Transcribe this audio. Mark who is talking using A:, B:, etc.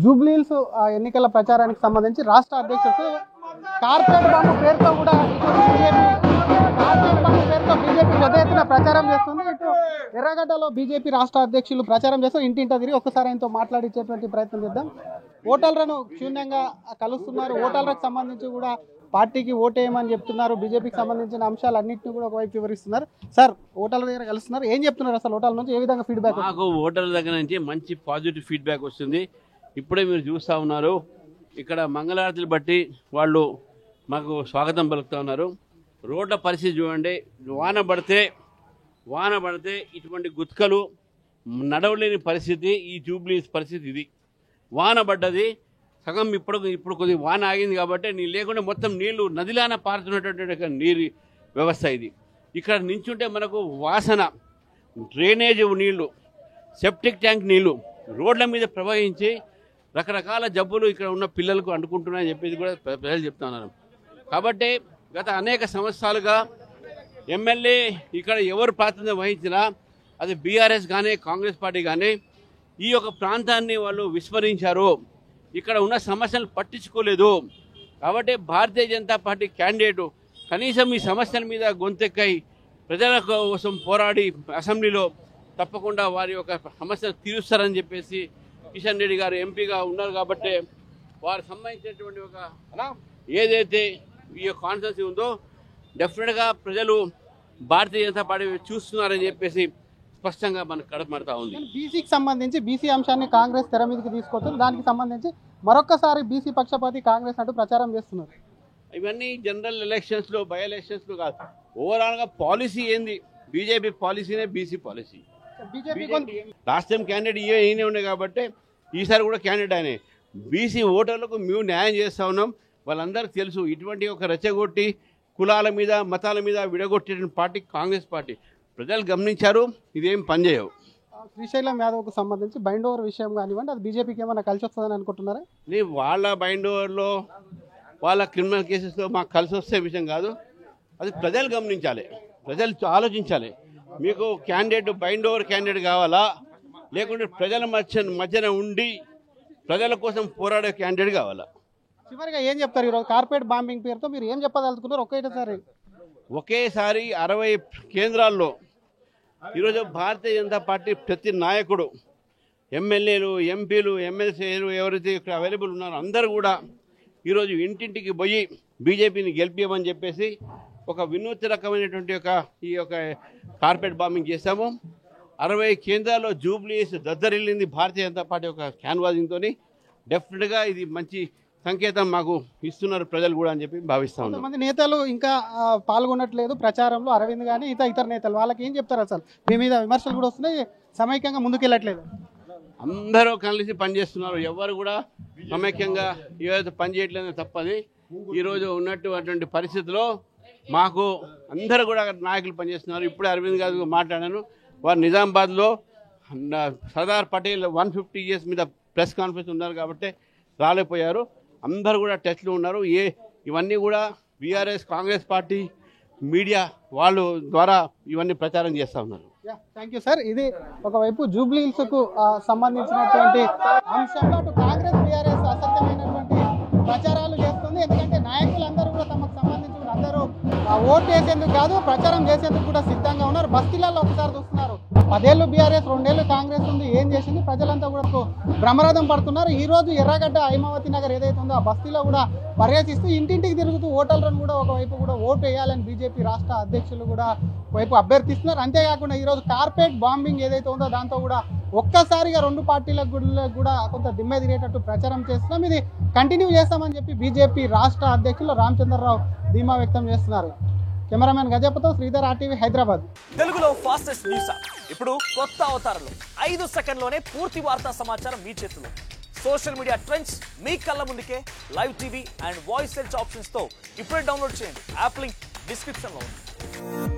A: జూబ్లీహిల్స్ ఎన్నికల ప్రచారానికి సంబంధించి రాష్ట్ర అధ్యక్షుడు కార్పొరేట్ బాంబు పేరుతో కూడా బీజేపీ పెద్ద ఎత్తున ప్రచారం చేస్తుంది. ఇటు ఎర్రగడ్డలో బీజేపీ రాష్ట్ర అధ్యక్షులు ప్రచారం చేస్తూ ఇంటింటా తిరిగి ఒక్కసారి ఆయనతో మాట్లాడించేటువంటి ప్రయత్నం చేద్దాం. ఓటర్లను క్షుణ్ణంగా కలుస్తున్నారు. ఓటర్లకు సంబంధించి కూడా పార్టీకి ఓటేయమని చెప్తున్నారు. బీజేపీకి సంబంధించిన అంశాలన్నింటినీ కూడా ఒకవైపు వివరిస్తున్నారు. సార్, ఓటర్ల దగ్గర కలుస్తున్నారు, ఏం చెప్తున్నారు? అసలు ఓటర్ల నుంచి ఏ విధంగా ఫీడ్బ్యాక్?
B: మాకు ఓటర్ల దగ్గర నుంచి మంచి పాజిటివ్ ఫీడ్బ్యాక్ వస్తుంది. ఇప్పుడే మీరు చూస్తూ ఉన్నారు, ఇక్కడ మంగళారతులు బట్టి వాళ్ళు మాకు స్వాగతం పలుకుతూ ఉన్నారు. రోడ్ల పరిస్థితి చూడండి, వాన పడితే ఇటువంటి గుత్కలు నడవలేని పరిస్థితి. ఈ జూబ్లీహిల్స్ పరిస్థితి ఇది. వాన పడ్డది సగం, ఇప్పుడు కొద్దిగా వాన ఆగింది కాబట్టి నీళ్ళు లేకుండా మొత్తం నీళ్లు నదిలాన పారుతున్నటువంటి నీరు వ్యవస్థ ఇది. ఇక్కడ నించుంటే మనకు వాసన, డ్రైనేజ్ నీళ్లు, సెప్టిక్ ట్యాంక్ నీళ్లు రోడ్ల మీద ప్రవహించి రకరకాల జబ్బులు ఇక్కడ ఉన్న పిల్లలకు అంటుకుంటున్నాయని చెప్పేది కూడా ప్రజలు చెప్తున్నారు. కాబట్టి గత అనేక సంవత్సరాలుగా ఎమ్మెల్యే ఇక్కడ ఎవరు ప్రాతినిధ్యం వహించినా అది బీఆర్ఎస్ కానీ కాంగ్రెస్ పార్టీ కానీ ఈ యొక్క ప్రాంతాన్ని వాళ్ళు విస్మరించారు. ఇక్కడ ఉన్న సమస్యలు పట్టించుకోలేదు. కాబట్టి భారతీయ జనతా పార్టీ క్యాండిడేటు కనీసం ఈ సమస్యల మీద గొంతెక్కై ప్రజల కోసం పోరాడి అసెంబ్లీలో తప్పకుండా వారి యొక్క సమస్యలు తీరుస్తారని చెప్పేసి కిషన్ రెడ్డి గారు ఎంపీగా ఉన్నారు. కాబట్టి వారికి సంబంధించినటువంటి ఒక ఏదైతే ఈ కాన్స్టిట్యున్సీ ఉందో డెఫినెట్గా ప్రజలు భారతీయ జనతా పార్టీ చూస్తున్నారని చెప్పేసి స్పష్టంగా మనకు కడపడతా ఉంది.
A: బీసీకి సంబంధించి బీసీ అంశాన్ని కాంగ్రెస్ తెర మీదకి తీసుకొస్తుంది. దానికి సంబంధించి మరొక్కసారి బీసీ పక్షపాతి కాంగ్రెస్ అంటూ ప్రచారం చేస్తున్నారు.
B: ఇవన్నీ జనరల్ ఎలక్షన్స్లో, బై ఎలక్షన్స్లో కాదు, ఓవరాల్గా పాలసీ ఏంది? బీజేపీ పాలసీనే BC policy. Last time candidate ఈయనే ఉన్నాయి కాబట్టి ఈసారి కూడా క్యాండిడేట్ ఆయనే. బీసీ ఓటర్లకు మేము న్యాయం చేస్తూ ఉన్నాం. వాళ్ళందరికీ తెలుసు ఇటువంటి ఒక రెచ్చగొట్టి కులాల మీద మతాల మీద విడగొట్టే పార్టీ కాంగ్రెస్ పార్టీ. ప్రజలు గమనించారు, ఇదేం పనిచేయవు.
A: శ్రీశైలం యాదవ్కు సంబంధించి బైండ్ ఓవర్ విషయం కానివ్వండి, అది బీజేపీకి ఏమైనా కలిసి వస్తుందని అనుకుంటున్నారా?
B: వాళ్ళ బైండ్ ఓవర్లో, వాళ్ళ క్రిమినల్ కేసెస్లో మాకు కలిసి వస్తే విషయం కాదు. అది ప్రజలు గమనించాలి, ప్రజలు ఆలోచించాలి. మీకు క్యాండిడేట్ బైండ్ ఓవర్ క్యాండిడేట్ కావాలా, లేకుంటే ప్రజల మధ్యన ఉండి ప్రజల కోసం పోరాడే క్యాండిడేట్ కావాలా?
A: చివరిగా ఏం చెప్తారు? ఈరోజు కార్పొరేట్ బాంబింగ్ పేరుతో మీరు ఏం చెప్పదలుచుకున్నారు?
B: ఒకేసారి 60 కేంద్రాల్లో ఈరోజు భారతీయ జనతా పార్టీ ప్రతి నాయకుడు, ఎమ్మెల్యేలు, ఎంపీలు, ఎమ్మెల్సీలు ఎవరైతే ఇక్కడ అవైలబుల్ ఉన్నారో అందరూ కూడా ఈరోజు ఇంటింటికి పోయి బీజేపీని గెలిపియమని చెప్పేసి ఒక వినూత్న రకమైనటువంటి ఈ యొక్క కార్పొరేట్ బాంబింగ్ చేశాము. 60 కేంద్రాల్లో జూబ్లీహిల్స్ దద్దరిల్లింది భారతీయ జనతా పార్టీ యొక్క క్యాన్వాసింగ్తో. డెఫినెట్గా ఇది మంచి సంకేతం మాకు ఇస్తున్నారు ప్రజలు కూడా అని చెప్పి భావిస్తా ఉన్నాం.
A: కొంతమంది నేతలు ఇంకా పాల్గొనట్లేదు ప్రచారంలో, అరవింద్ కానీ ఇతర నేతలు, వాళ్ళకి ఏం చెప్తారు? అసలు మీ మీద విమర్శలు కూడా వస్తున్నాయి, సమైక్యంగా ముందుకెళ్ళట్లేదు.
B: అందరూ కలిసి పనిచేస్తున్నారు, ఎవరు కూడా సమైక్యంగా ఏదైతే పనిచేయట్లేదు తప్పది. ఈరోజు ఉన్నటువంటి పరిస్థితిలో మాకు అందరూ కూడా నాయకులు పనిచేస్తున్నారు. ఇప్పుడే అరవింద్ గారు మాట్లాడాను, వారు నిజామాబాద్లో సర్దార్ పటేల్ 150 years మీద ప్రెస్ కాన్ఫరెన్స్ ఉన్నారు కాబట్టి రాలేకపోయారు. అందరూ కూడా టచ్లో ఉన్నారు. ఇవన్నీ కూడా బీఆర్ఎస్ కాంగ్రెస్ పార్టీ మీడియా వాళ్ళు ద్వారా ఇవన్నీ ప్రచారం చేస్తూ ఉన్నారు.
A: Thank you sir. ఇది ఒకవైపు జూబ్లీహిల్స్కు సంబంధించినటువంటి అంశంలో అటు కాంగ్రెస్ బీఆర్ఎస్ అసత్యమైనటువంటి ప్రచారాలు చేస్తుంది. ఎందుకంటే నాయకులందరూ కూడా తమకు సంబంధించిన అందరూ ఓటు వేసేందుకు కాదు, ప్రచారం చేసేందుకు కూడా సిద్ధంగా ఉన్నారు. బస్తీలలో ఒకసారి చూస్తున్నారు, 10 ఏళ్ళు బీఆర్ఎస్, 2 ఏళ్ళు కాంగ్రెస్ ఉంది, ఏం చేసింది? ప్రజలంతా కూడా బ్రహ్మరథం పడుతున్నారు. ఈ రోజు ఎర్రగడ్డ హైమావతి నగర్ ఏదైతే ఉందో ఆ బస్తీలో కూడా పర్యటిస్తూ ఇంటింటికి తిరుగుతూ ఓటర్లను కూడా ఒకవైపు కూడా ఓటు వేయాలని బీజేపీ రాష్ట్ర అధ్యక్షులు కూడా వైపు అభ్యర్థిస్తున్నారు. అంతేకాకుండా ఈరోజు కార్పొరేట్ బాంబింగ్ ఏదైతే ఉందో దాంతో కూడా ఒక్కసారిగా 2 పార్టీలకు కూడా కొంత దిమ్మె తిరిగేటట్టు ప్రచారం చేస్తున్నాం. ఇది కంటిన్యూ చేస్తామని చెప్పి బీజేపీ రాష్ట్ర అధ్యక్షులు రామచంద్రరావు ధీమా వ్యక్తం చేస్తున్నారు. కెమెరామెన్ గజపతో శ్రీధర్, RTV, హైదరాబాద్.
C: తెలుగులో ఫాస్టెస్ట్ న్యూస్ ఇప్పుడు కొత్త అవతారంలో 5 సెకండ్లోనే పూర్తి వార్తా సమాచారం మీ చేతిలో. సోషల్ మీడియా ట్రెండ్స్ మీ కళ్ళ ముందుకే live TV and voice search options తో ఇప్పుడే డౌన్లోడ్ చేయండి. యాప్ లింక్ డిస్క్రిప్షన్ లో ఉంది.